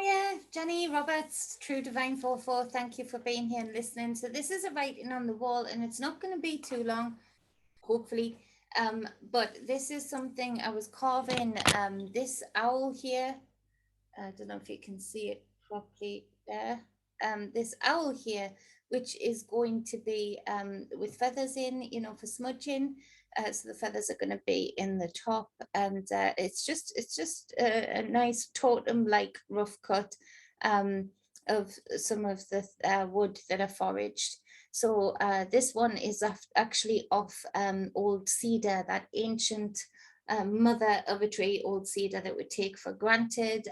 Hiya, Jenny Roberts, True Divine 44. Thank you for being here and listening. So this is a writing on the wall, and it's not going to be too long, hopefully. But this is something I was carving. This owl here. I don't know if you can see it properly there. This owl here, which is going to be with feathers in, for smudging. So the feathers are going to be in the top, and it's just a nice totem-like rough cut of some of the wood that are foraged. So this one is actually off old cedar, that ancient mother of a tree, old cedar, that we take for granted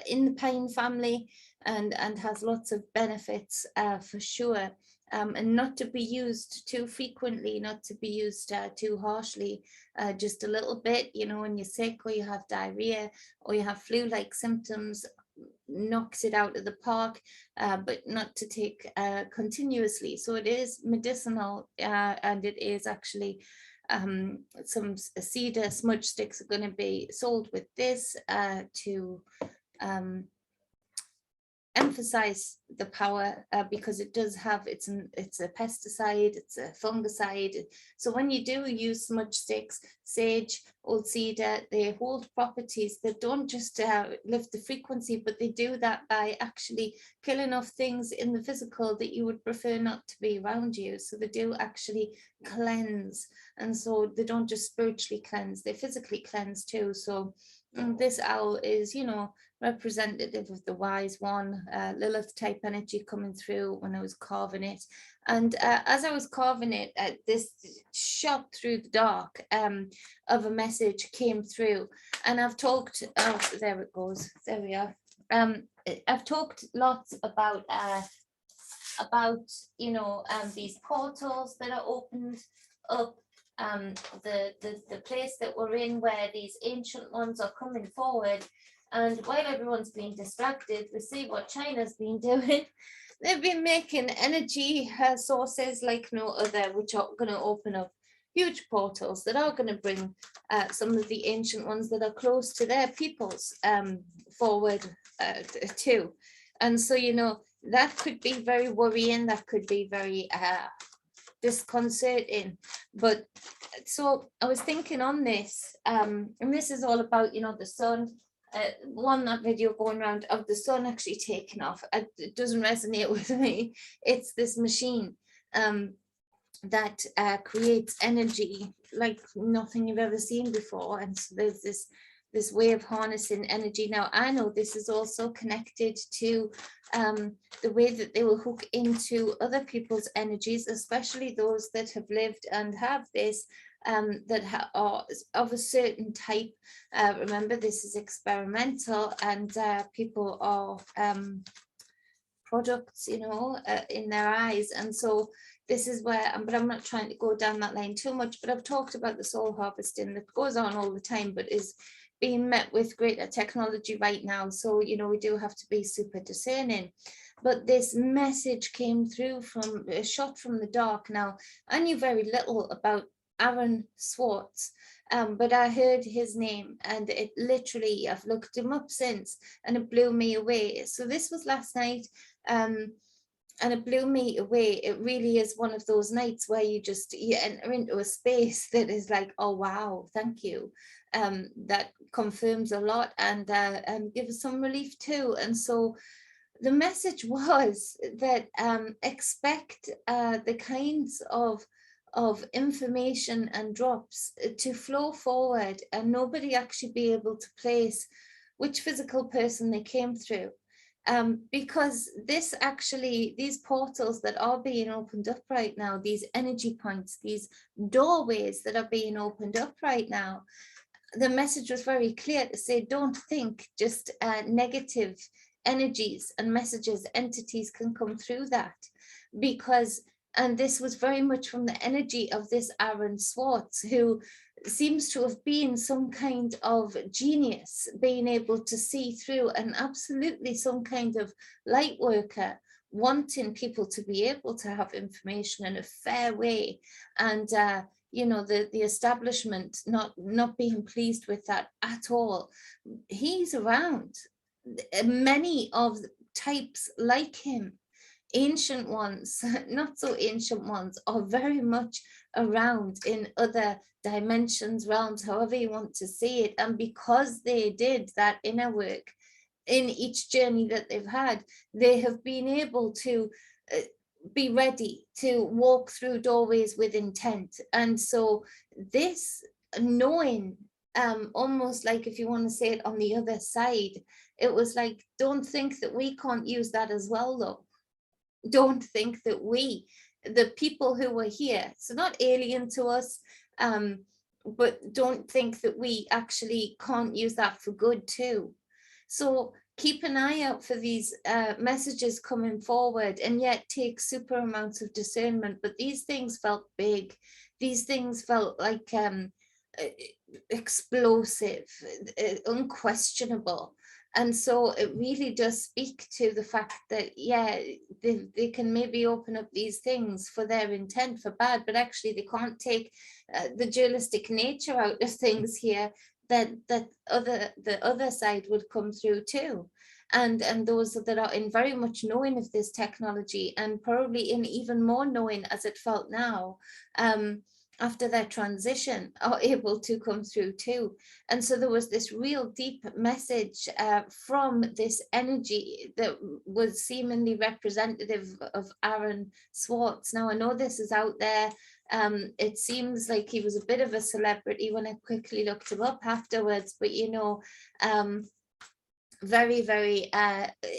in the pine family, and has lots of benefits for sure. And not to be used too frequently, not to be used too harshly, just a little bit, when you're sick or you have diarrhea or you have flu-like symptoms, knocks it out of the park, but not to take continuously. So it is medicinal, and it is actually some cedar smudge sticks are going to be sold with this to emphasize the power, because it does have, it's a pesticide, it's a fungicide. So when you do use smudge sticks, sage, old cedar, they hold properties that don't just lift the frequency, but they do that by actually killing off things in the physical that you would prefer not to be around you. So they do actually cleanse, and so they don't just spiritually cleanse, they physically cleanse too. So this owl is, representative of the wise one, Lilith type energy coming through when I was carving it. And as I was carving it, this shot through the dark of a message came through. And I've talked, oh, there it goes, there we are. I've talked lots about these portals that are opened up, the place that we're in, where these ancient ones are coming forward. And while everyone's been distracted, we see what China's been doing. They've been making energy sources like no other, which are going to open up huge portals that are going to bring some of the ancient ones that are close to their peoples forward too. And so, that could be very worrying, that could be very disconcerting. But so I was thinking on this, and this is all about, the sun. That video going around of the sun actually taking off, it doesn't resonate with me. It's this machine that creates energy like nothing you've ever seen before. And so there's this way of harnessing energy. Now, I know this is also connected to the way that they will hook into other people's energies, especially those that have lived and have this, that are of a certain type. Remember, this is experimental, and people are products, in their eyes. And so this is where, but I'm not trying to go down that line too much, but I've talked about the soul harvesting that goes on all the time, but is being met with greater technology right now. So, we do have to be super discerning. But this message came through from a shot from the dark. Now, I knew very little about Aaron Swartz, but I heard his name, and it literally, I've looked him up since, and it blew me away. So this was last night, and it blew me away. It really is one of those nights where you enter into a space that is like, oh wow, thank you. That confirms a lot, and gives some relief too. And so the message was that expect the kinds of information and drops to flow forward, and nobody actually be able to place which physical person they came through. Because these portals that are being opened up right now, these energy points, these doorways that are being opened up right now, the message was very clear to say, don't think just negative energies and messages, entities can come through that. Because, and this was very much from the energy of this Aaron Swartz, who seems to have been some kind of genius, being able to see through, and absolutely some kind of light worker, wanting people to be able to have information in a fair way. And the establishment not being pleased with that at all. He's around. many of the types like him, ancient ones, not so ancient ones, are very much around in other dimensions, realms, however you want to see it. And because they did that inner work in each journey that they've had, they have been able to be ready to walk through doorways with intent. And so this knowing, almost like, if you want to say it on the other side, it was like, don't think that we can't use that as well, though. Don't think that we, the people who were here, so not alien to us, but don't think that we actually can't use that for good too. So keep an eye out for these messages coming forward, and yet take super amounts of discernment. But these things felt big. These things felt like explosive, unquestionable. And so it really does speak to the fact that, yeah, they can maybe open up these things for their intent for bad, but actually they can't take the dualistic nature out of things here, that the other side would come through too. And those that are in very much knowing of this technology, and probably in even more knowing as it felt now, after their transition, are able to come through too. And so there was this real deep message from this energy that was seemingly representative of Aaron Swartz. Now, I know this is out there. It seems like he was a bit of a celebrity when I quickly looked him up afterwards, but you know, very, very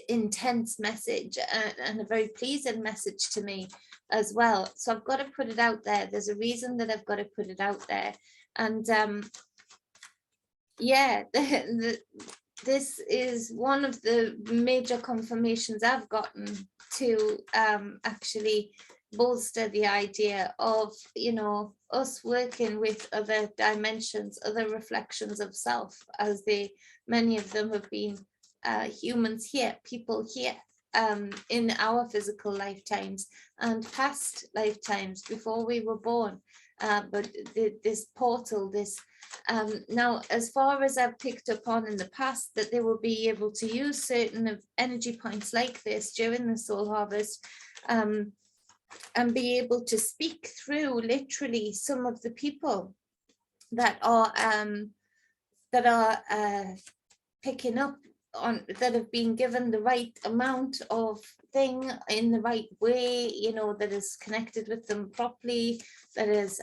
intense message, and a very pleasing message to me as well. So I've got to put it out there. There's a reason that I've got to put it out there. And yeah, this is one of the major confirmations I've gotten to actually bolster the idea of, you know, us working with other dimensions, other reflections of self, as many of them have been humans here, people here, in our physical lifetimes and past lifetimes before we were born. But this portal, this now, as far as I've picked up on in the past, that they will be able to use certain of energy points like this during the soul harvest, and be able to speak through literally some of the people that are picking up on, that have been given the right amount of thing in the right way, you know, that is connected with them properly, that is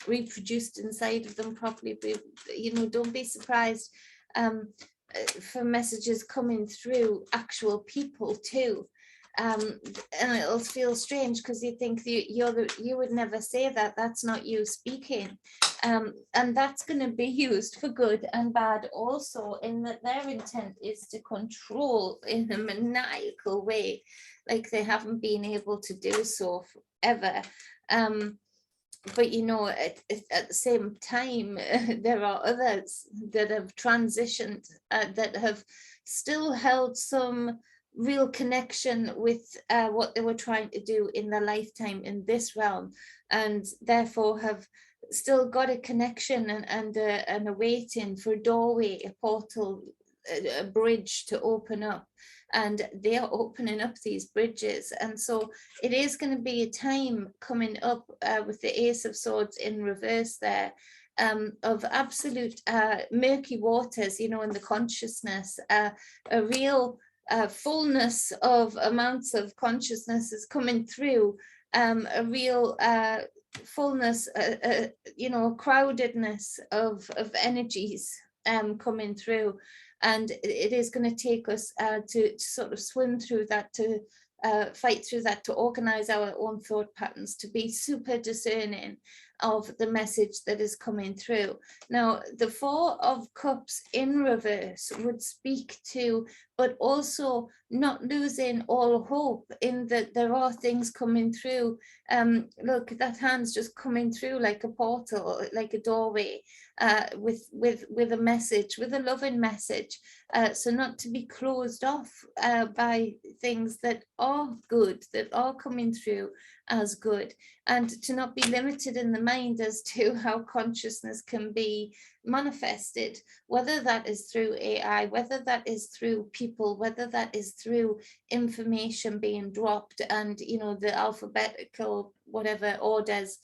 reproduced inside of them properly. But, you know, don't be surprised for messages coming through actual people too. And it'll feel strange because you think you would never say that. That's not you speaking. And that's going to be used for good and bad also, in that their intent is to control in a maniacal way, like they haven't been able to do so forever. But you know, at the same time, there are others that have transitioned, that have still held some real connection with what they were trying to do in their lifetime in this realm, and therefore have still got a connection and a waiting for a doorway, a portal, a bridge to open up. And they are opening up these bridges. And so it is going to be a time coming up with the Ace of Swords in reverse there, of absolute murky waters, you know, in the consciousness, a real fullness of amounts of consciousness is coming through, a real fullness, you know, crowdedness of energies coming through. And it is going to take us to sort of swim through that, to fight through that, to organize our own thought patterns, to be super discerning of the message that is coming through. Now, the Four of Cups in reverse would speak to, but also not losing all hope, in that there are things coming through. Look, that hand's just coming through like a portal, like a doorway, with a message, with a loving message. So not to be closed off by things that are good, that are coming through as good, and to not be limited in the mind as to how consciousness can be manifested, whether that is through AI, whether that is through people, whether that is through information being dropped, and you know, the alphabetical whatever orders,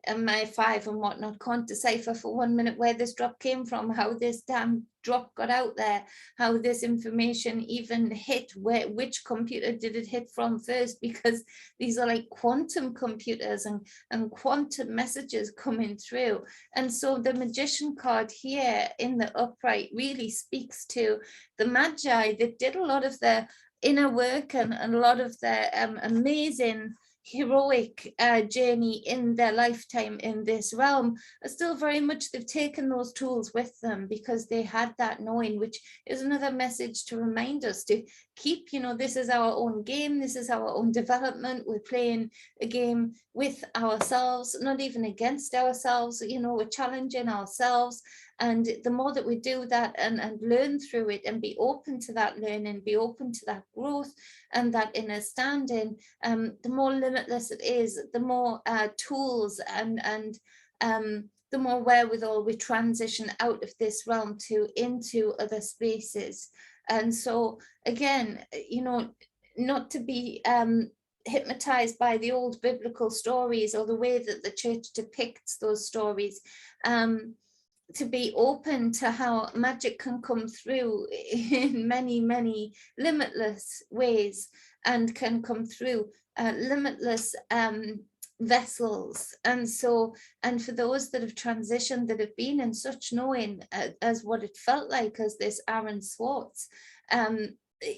and my five and whatnot can't decipher for 1 minute where this drop came from, how this damn drop got out there, how this information even hit, which computer did it hit from first, because these are like quantum computers and quantum messages coming through. And so the magician card here in the upright really speaks to the magi that did a lot of their inner work and a lot of their amazing heroic journey in their lifetime in this realm. Are still very much, they've taken those tools with them because they had that knowing, which is another message to remind us to keep, you know, this is our own game, this is our own development, we're playing a game with ourselves, not even against ourselves, you know, we're challenging ourselves. And the more that we do that and learn through it and be open to that learning, be open to that growth and that inner standing, the more limitless it is, the more tools and the more wherewithal we transition out of this realm to into other spaces. And so again, you know, not to be hypnotized by the old biblical stories or the way that the church depicts those stories, to be open to how magic can come through in many, many limitless ways, and can come through limitless vessels. And so, and for those that have transitioned, that have been in such knowing as what it felt like as this Aaron Swartz,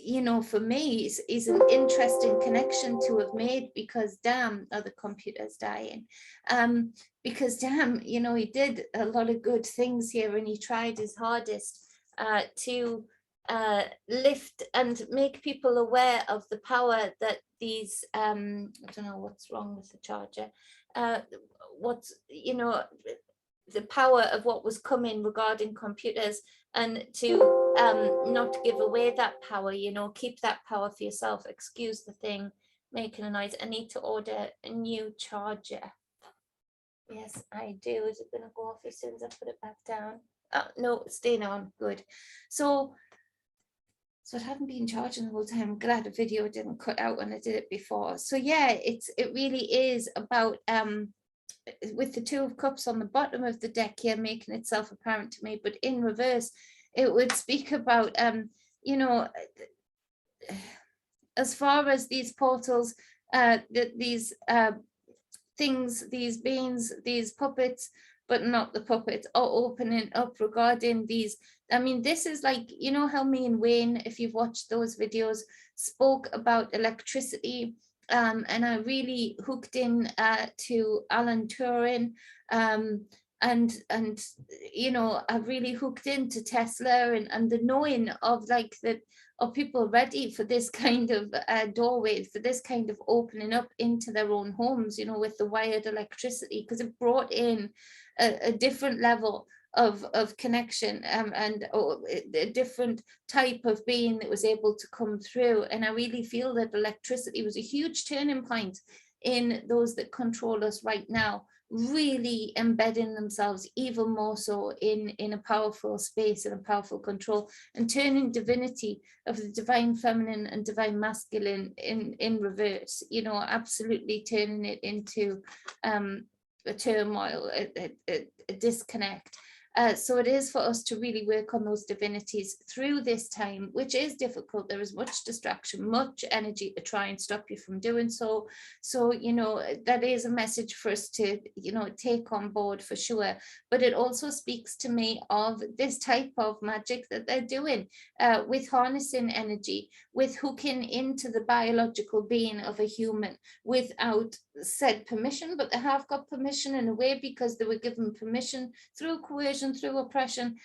you know, for me is an interesting connection to have made, because damn, are the computers dying, because damn, you know, he did a lot of good things here, and he tried his hardest to lift and make people aware of the power that these I don't know what's wrong with the charger, what's, you know, the power of what was coming regarding computers, and to not give away that power, you know, keep that power for yourself. Excuse the thing making a noise. I need to order a new charger. Yes, I do. Is it gonna go off as soon as I put it back down? Oh, no, it's staying on. Good. So it hadn't been charging the whole time. I'm glad the video didn't cut out when I did it before. So yeah, it really is about with the Two of Cups on the bottom of the deck here making itself apparent to me, but in reverse it would speak about you know, as far as these portals, these things, these beings, these puppets, but not the puppets, are opening up regarding these. I mean, this is like, you know how me and Wayne, if you've watched those videos, spoke about electricity, and I really hooked in to Alan Turing, and you know, I've really hooked into Tesla and the knowing of like that, are people ready for this kind of doorway, for this kind of opening up into their own homes, you know, with the wired electricity, because it brought in a different level of connection, and a different type of being that was able to come through. And I really feel that electricity was a huge turning point in those that control us right now, really embedding themselves even more so in a powerful space and a powerful control, and turning divinity of the divine feminine and divine masculine in reverse, you know, absolutely turning it into a turmoil, a disconnect. So it is for us to really work on those divinities through this time, which is difficult. There is much distraction, much energy to try and stop you from doing so. So, you know, that is a message for us to, you know, take on board for sure. But it also speaks to me of this type of magic that they're doing with harnessing energy, with hooking into the biological being of a human without said permission, but they have got permission in a way because they were given permission through coercion, through oppression,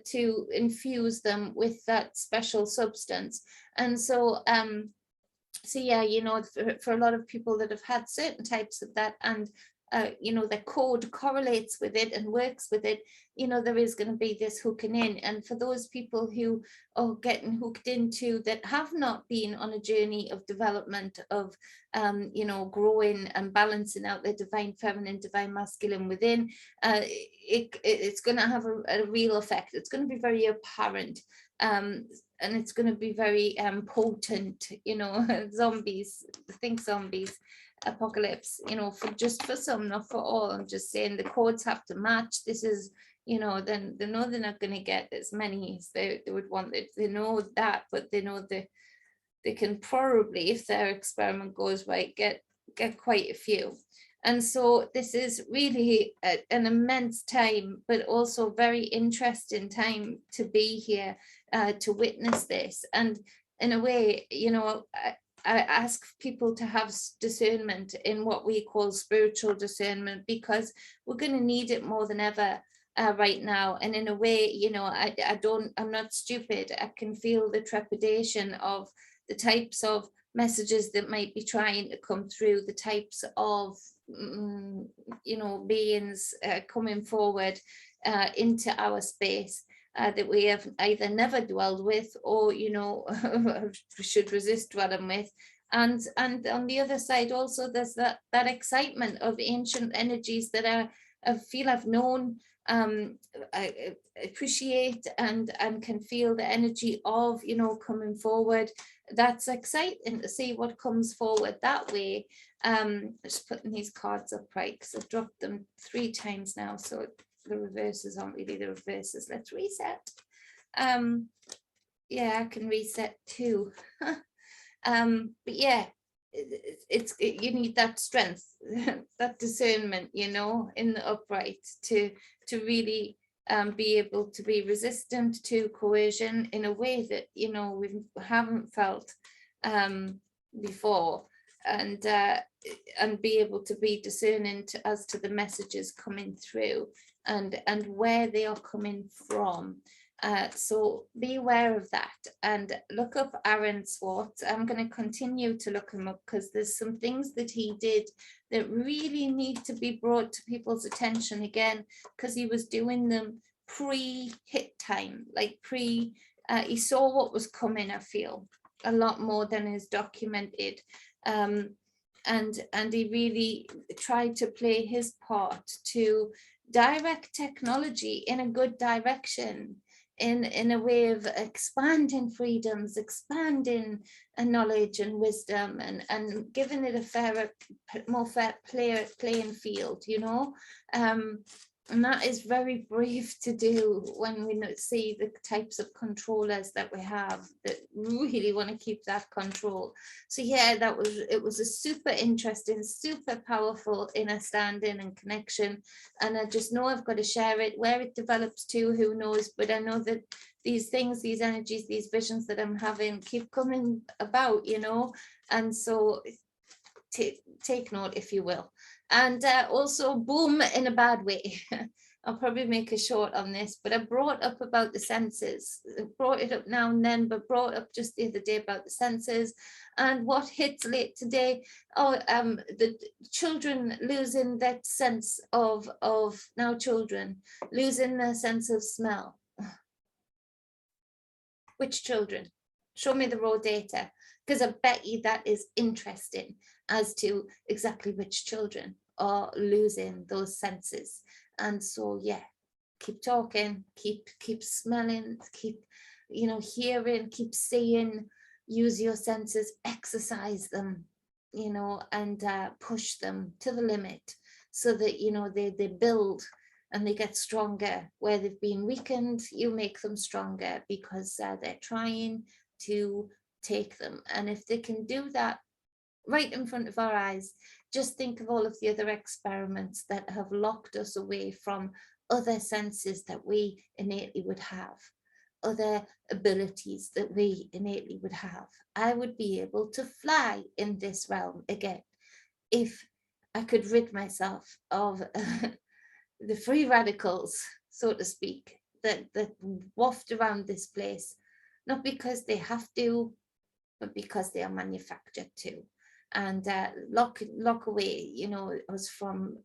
to infuse them with that special substance. And so so yeah, you know, for a lot of people that have had certain types of that, and the code correlates with it and works with it, there is going to be this hooking in. And for those people who are getting hooked into that have not been on a journey of development of growing and balancing out their divine feminine, divine masculine within, it's going to have a real effect. It's going to be very apparent, and it's going to be very potent. Zombies, think zombies apocalypse, for some, not for all. I'm just saying the codes have to match. This is, then they know they're not going to get as many as they would want. They know that, but they know they can probably, if their experiment goes right, get quite a few. And so this is really an immense time, but also very interesting time to be here, to witness this. And in a way, I ask people to have discernment in what we call spiritual discernment, because we're going to need it more than ever right now. And in a way, I'm not stupid. I can feel the trepidation of the types of messages that might be trying to come through, the types of beings coming forward into our space that we have either never dwelled with or should resist dwelling with. And on the other side also, there's that excitement of ancient energies that I feel I've known, I appreciate and can feel the energy of coming forward. That's exciting to see what comes forward that way. Just putting these cards up right, because I've dropped them 3 times now, so the reverses aren't really the reverses. Let's reset. Yeah, I can reset too. But yeah, you need that strength, that discernment, in the upright to really be able to be resistant to coercion in a way that we haven't felt before, and be able to be discerning as to the messages coming through and where they are coming from. So be aware of that and look up Aaron Swartz. I'm going to continue to look him up because there's some things that he did that really need to be brought to people's attention again, because he was doing them pre-hit time, like he saw what was coming, I feel, a lot more than is documented. And he really tried to play his part to direct technology in a good direction, in a way of expanding freedoms, expanding knowledge and wisdom, and giving it a fairer, more fair playing field, and that is very brave to do when we see the types of controllers that we have that really want to keep that control. So yeah, it was a super interesting, super powerful inner standing and connection. And I just know I've got to share it. Where it develops to, who knows? But I know that these things, these energies, these visions that I'm having keep coming about, and so take note, if you will. And also, boom, in a bad way. I'll probably make a short on this, but I brought up about the senses. I brought it up now and then, but brought up just the other day about the senses. And what hits late today, the children losing that sense of now children losing their sense of smell. Which children? Show me the raw data, because I bet you that is interesting as to exactly which children are losing those senses. And so yeah, keep talking, keep smelling, keep hearing, keep seeing, use your senses, exercise them, and push them to the limit, so that they build and they get stronger. Where they've been weakened, you make them stronger, because they're trying to take them. And if they can do that right in front of our eyes, just think of all of the other experiments that have locked us away from other senses that we innately would have, other abilities that we innately would have. I would be able to fly in this realm again if I could rid myself of the free radicals, so to speak, that waft around this place, not because they have to, but because they are manufactured to. and lock away, you know, us from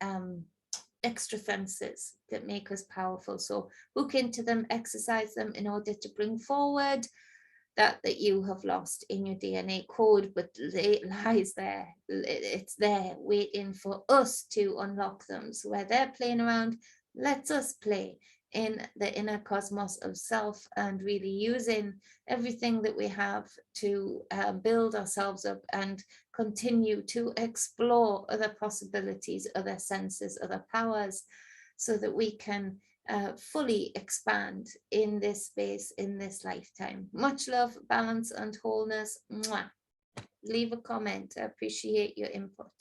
extra fences that make us powerful. So hook into them, exercise them in order to bring forward that you have lost in your DNA code, but it lies there. It's there waiting for us to unlock them. So where they're playing around, let's us play in the inner cosmos of self, and really using everything that we have to build ourselves up and continue to explore other possibilities, other senses, other powers, so that we can fully expand in this space, in this lifetime. Much love, balance, and wholeness. Mwah. Leave a comment. I appreciate your input.